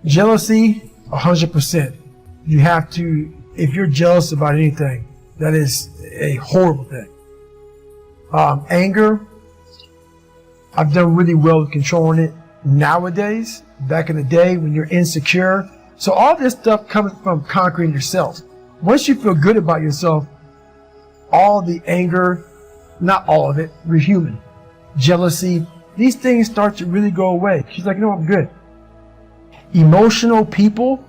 Jealousy, 100%. You have to, if you're jealous about anything, that is a horrible thing. Anger, I've done really well with controlling it nowadays. Back in the day when you're insecure. So all this stuff comes from conquering yourself. Once you feel good about yourself, all the anger, not all of it, we're human. Jealousy, these things start to really go away. She's like, no, I'm good. Emotional people,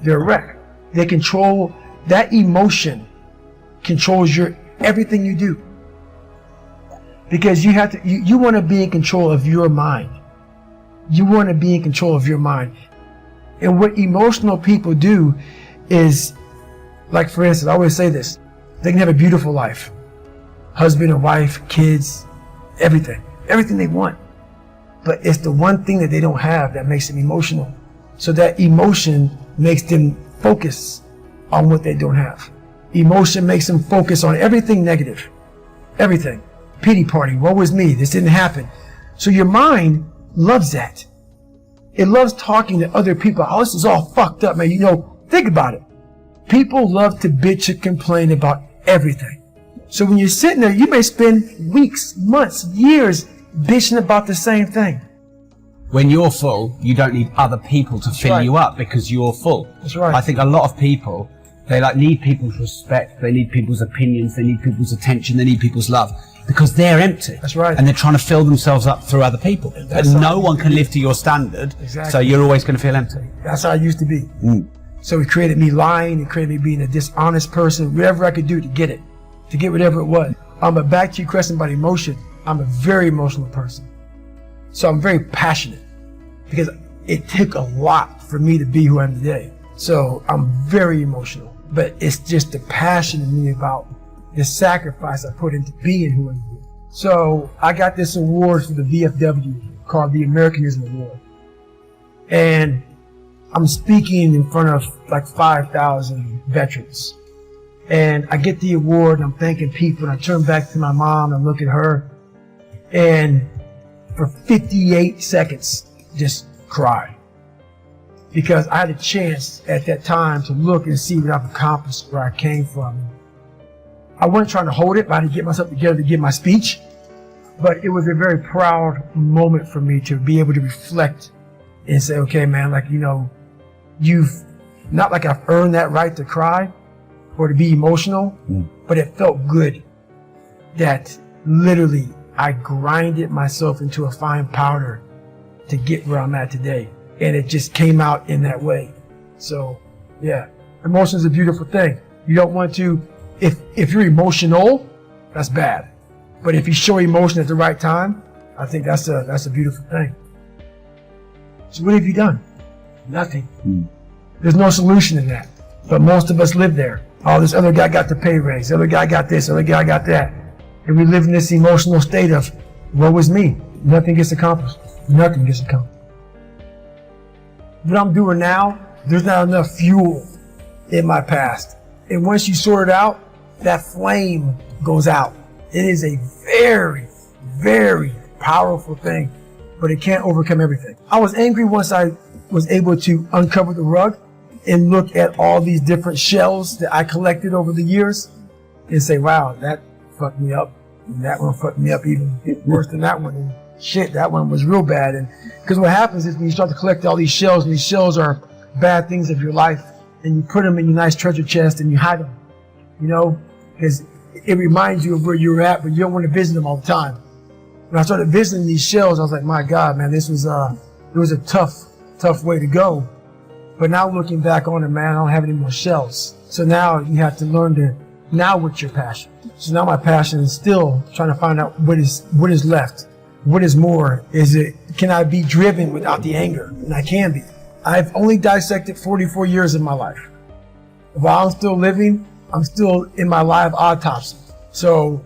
they're a wreck. They control, that emotion controls everything you do. Because you have to, you want to be in control of your mind. You want to be in control of your mind. And what emotional people do is, like for instance, I always say this, they can have a beautiful life. Husband and wife, kids, everything they want. But it's the one thing that they don't have that makes them emotional. So that emotion makes them focus on what they don't have. Emotion makes them focus on everything negative. Everything. Pity party, woe was me, this didn't happen. So your mind loves that. It loves talking to other people. Oh, this is all fucked up, man. You know, think about it. People love to bitch and complain about everything. So when you're sitting there, you may spend weeks, months, years bitching about the same thing. When you're full, you don't need other people to fill you up because you're full. That's right. I think a lot of people, they need people's respect, they need people's opinions, they need people's attention, they need people's love. Because they're empty. That's right. And they're trying to fill themselves up through other people. And no one can live to your standard. Exactly. So you're always going to feel empty. That's how I used to be. So it created me lying. It created me being a dishonest person. Whatever I could do to get it. To get whatever it was. But back to your question about emotion. I'm a very emotional person. So I'm very passionate. Because it took a lot for me to be who I am today. So I'm very emotional. But it's just the passion in me about the sacrifice I put into being who I am. So I got this award for the VFW called the Americanism Award. And I'm speaking in front of like 5,000 veterans. And I get the award and I'm thanking people and I turn back to my mom and look at her and for 58 seconds just cry. Because I had a chance at that time to look and see what I've accomplished, where I came from. I wasn't trying to hold it, but I had to get myself together to give my speech. But it was a very proud moment for me to be able to reflect and say, okay, man, like, you know, you've, not like I've earned that right to cry or to be emotional, but it felt good that literally I grinded myself into a fine powder to get where I'm at today. And it just came out in that way. So, yeah, emotion is a beautiful thing. You don't want to, if you're emotional, that's bad. But if you show emotion at the right time, I think that's a beautiful thing. So what have you done? Nothing. There's no solution in that. But most of us live there. Oh, this other guy got the pay raise. The other guy got this. The other guy got that. And we live in this emotional state of, woe is me. Nothing gets accomplished. Nothing gets accomplished. What I'm doing now, there's not enough fuel in my past. And once you sort it out, that flame goes out. It is a very, very powerful thing, but it can't overcome everything. I was angry once I was able to uncover the rug and look at all these different shells that I collected over the years and say, wow, that fucked me up. And that one fucked me up even worse than that one. And shit, that one was real bad. And because what happens is when you start to collect all these shells, and these shells are bad things of your life, and you put them in your nice treasure chest and you hide them, you know, because it reminds you of where you're at, but you don't want to visit them all the time. When I started visiting these shells, I was like, my God, man, this was it was a tough way to go. But now looking back on it, man, I don't have any more shells. So now you have to learn to, now what's your passion? So now my passion is still trying to find out what is left. What is more? Can I be driven without the anger? And I can be. I've only dissected 44 years of my life. While I'm still living, I'm still in my live autopsy. So,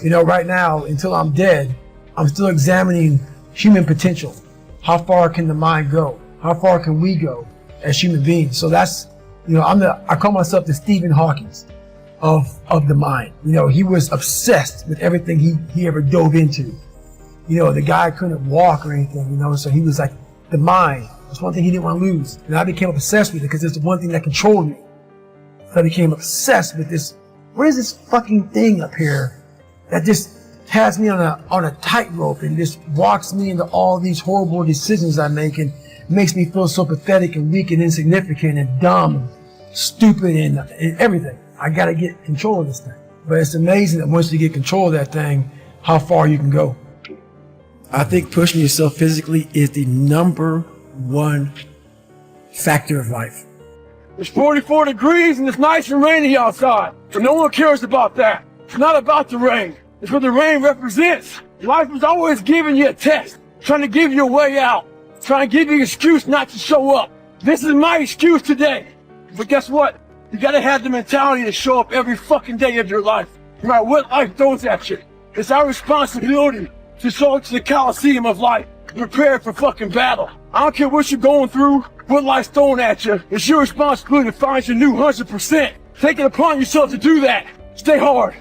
you know, right now, until I'm dead, I'm still examining human potential. How far can the mind go? How far can we go as human beings? So that's, you know, I call myself the Stephen Hawkins of the mind. You know, he was obsessed with everything he ever dove into. You know, the guy couldn't walk or anything, you know, so he was like the mind. That's one thing he didn't want to lose. And I became obsessed with it because it's the one thing that controlled me. So I became obsessed with this. What is this fucking thing up here that just has me on a tightrope and just walks me into all these horrible decisions I make and makes me feel so pathetic and weak and insignificant and dumb and stupid and everything. I got to get control of this thing. But it's amazing that once you get control of that thing, how far you can go. I think pushing yourself physically is the number one factor of life. It's 44 degrees and it's nice and rainy outside, but no one cares about that. It's not about the rain. It's what the rain represents. Life is always giving you a test, trying to give you a way out, trying to give you an excuse not to show up. This is my excuse today. But guess what? You gotta have the mentality to show up every fucking day of your life, no matter what life throws at you. It's our responsibility to show up to the Coliseum of life, prepared for fucking battle. I don't care what you're going through, what life's throwing at you. It's your responsibility to find your new 100%. Take it upon yourself to do that. Stay hard.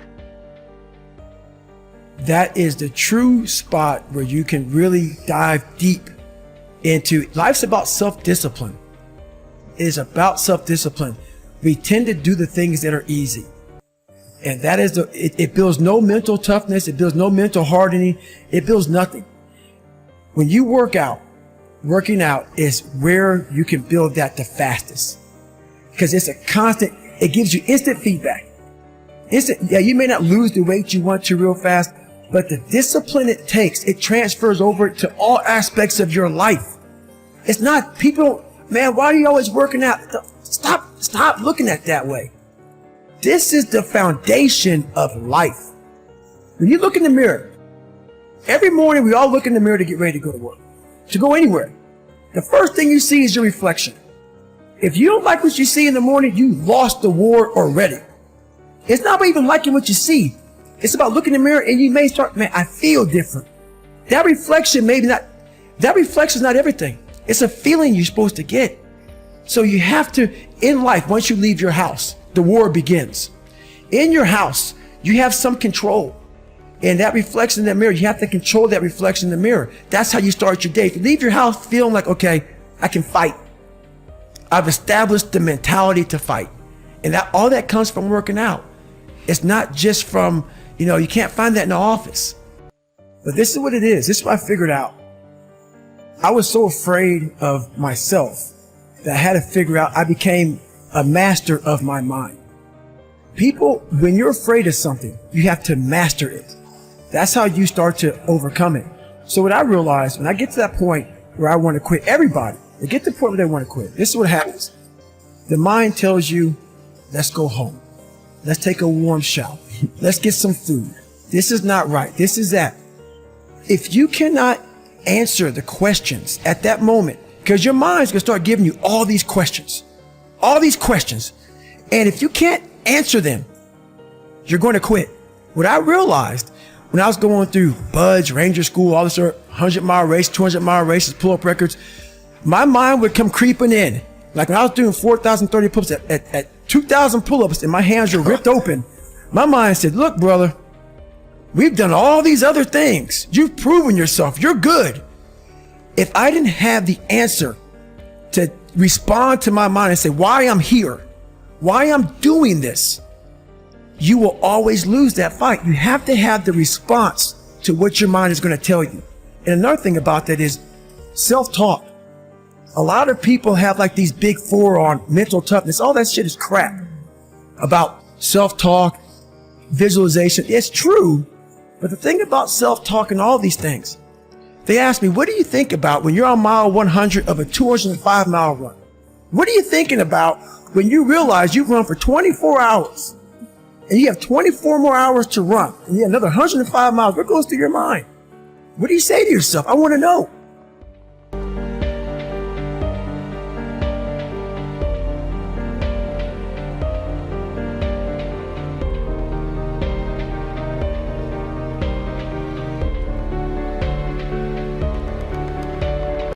That is the true spot where you can really dive deep into. Life's about self-discipline. It is about self-discipline. We tend to do the things that are easy. And that is it builds no mental toughness. It builds no mental hardening. It builds nothing. When you working out is where you can build that the fastest. Because it's a constant, it gives you instant feedback. Yeah, you may not lose the weight you want to real fast, but the discipline it takes, it transfers over to all aspects of your life. It's not people, man, why are you always working out? Stop looking at it that way. This is the foundation of life. When you look in the mirror, every morning we all look in the mirror to get ready to go to work, to go anywhere. The first thing you see is your reflection. If you don't like what you see in the morning, you lost the war already. It's not about even liking what you see. It's about looking in the mirror and you may start, man, I feel different. That reflection is not everything. It's a feeling you're supposed to get. So you have to, in life, once you leave your house, the war begins. In your house, you have some control. And that reflection in the mirror, you have to control that reflection in the mirror. That's how you start your day. If you leave your house feeling like, okay, I can fight. I've established the mentality to fight. And all that comes from working out. It's not just from, you can't find that in the office. But this is what it is. This is what I figured out. I was so afraid of myself that I had to figure out, I became a master of my mind. People, when you're afraid of something, you have to master it. That's how you start to overcome it. So what I realized, when I get to that point where I want to quit, everybody, they get to the point where they want to quit. This is what happens. The mind tells you, let's go home. Let's take a warm shower. Let's get some food. This is not right. This is that. If you cannot answer the questions at that moment, because your mind's going to start giving you all these questions. And if you can't answer them, you're going to quit. What I realized when I was going through Budge, Ranger School, all this 100-mile race, 200-mile races, pull-up records, my mind would come creeping in. Like when I was doing 4,030 pull-ups at 2,000 pull-ups and my hands were ripped open, my mind said, look, brother, we've done all these other things. You've proven yourself. You're good. If I didn't have the answer to respond to my mind and say why I'm here, why I'm doing this, you will always lose that fight. You have to have the response to what your mind is going to tell you. And another thing about that is self-talk. A lot of people have like these big four on mental toughness. All that shit is crap about self-talk, visualization. It's true. But the thing about self-talk and all these things, they ask me, what do you think about when you're on mile 100 of a 205-mile run? What are you thinking about when you realize you've run for 24 hours and you have 24 more hours to run and you have another 105 miles? What goes through your mind? What do you say to yourself? I want to know.